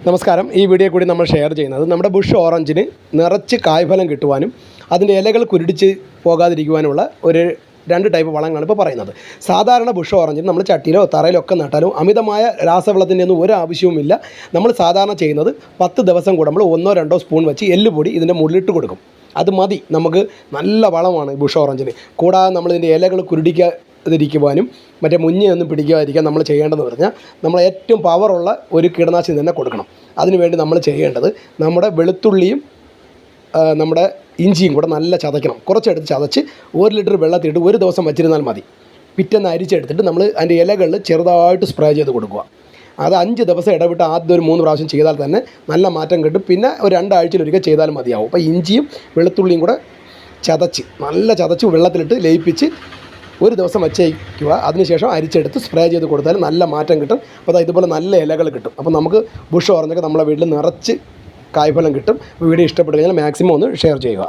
നമസ്കാരം. ഈ വീഡിയോ കൂടി നമ്മൾ ഷെയർ ചെയ്യുന്നത് നമ്മുടെ ബുഷ് ഓറഞ്ചിന് നിറച്ച് കായ്ഫലം കിട്ടുവാനും അതിൻ്റെ ഇലകൾ കുരുടിച്ച് പോകാതിരിക്കുവാനുള്ള ഒരു രണ്ട് ടൈപ്പ് വളങ്ങളാണ് ഇപ്പോൾ പറയുന്നത്. സാധാരണ ബുഷ് ഓറഞ്ചിന് നമ്മൾ ചട്ടിയിലോ തറയിലോ ഒക്കെ നട്ടാലും അമിതമായ രാസവളത്തിൻ്റെ ഒന്നും ഒരു ആവശ്യവുമില്ല. നമ്മൾ സാധാരണ ചെയ്യുന്നത് 10 ദിവസം കൂടുമ്പോൾ 1-2 സ്പൂൺ വെച്ച് എല്ലുപൊടി ഇതിൻ്റെ മുള്ളിട്ട് കൊടുക്കും. അത് മതി. നമുക്ക് നല്ല വളമാണ് ബുഷ് ഓറഞ്ചിന്. കൂടാതെ നമ്മളിതിൻ്റെ ഇലകൾ കുരുടിക്കാതിരിക്കുവാനും മറ്റേ മുഞ്ഞയൊന്നും പിടിക്കാതിരിക്കാൻ നമ്മൾ ചെയ്യേണ്ടതെന്ന് പറഞ്ഞാൽ നമ്മൾ ഏറ്റവും പവറുള്ള ഒരു കീടനാശിനി തന്നെ കൊടുക്കണം. അതിനുവേണ്ടി നമ്മൾ ചെയ്യേണ്ടത് നമ്മുടെ വെളുത്തുള്ളിയും നമ്മുടെ ഇഞ്ചിയും കൂടെ നല്ല ചതയ്ക്കണം. കുറച്ചെടുത്ത് ചതച്ച് 1 ലിറ്റർ വെള്ളത്തിലിട്ട് 1 ദിവസം വച്ചിരുന്നാൽ മതി. പിറ്റേന്ന് അരിച്ചെടുത്തിട്ട് നമ്മൾ അതിൻ്റെ ഇലകളിൽ ചെറുതായിട്ട് സ്പ്രേ ചെയ്ത് കൊടുക്കുക. അത് 5 ദിവസം ഇടവിട്ട് ആദ്യം ഒരു 3 പ്രാവശ്യം ചെയ്താൽ തന്നെ നല്ല മാറ്റം കിട്ടും. പിന്നെ ഒരു 2 ആഴ്ചയിലൊരിക്കൽ ചെയ്താലും മതിയാവും. അപ്പോൾ ഇഞ്ചിയും വെളുത്തുള്ളിയും കൂടെ നല്ല ചതച്ച് വെള്ളത്തിലിട്ട് ലയിപ്പിച്ച് 1 ദിവസം വച്ചേക്കുക. അതിനുശേഷം അരിച്ചെടുത്ത് സ്പ്രേ ചെയ്ത് കൊടുത്താൽ നല്ല മാറ്റം കിട്ടും. അപ്പോൾ ഇതുപോലെ നല്ല ഇലകൾ കിട്ടും. അപ്പോൾ നമുക്ക് ബുഷ് ഓറഞ്ചൊക്കെ നമ്മളെ വീട്ടിൽ നിറച്ച് കായ്ഫലം കിട്ടും. വീഡിയോ ഇഷ്ടപ്പെട്ടു കഴിഞ്ഞാൽ മാക്സിമം ഒന്ന് ഷെയർ ചെയ്യുക.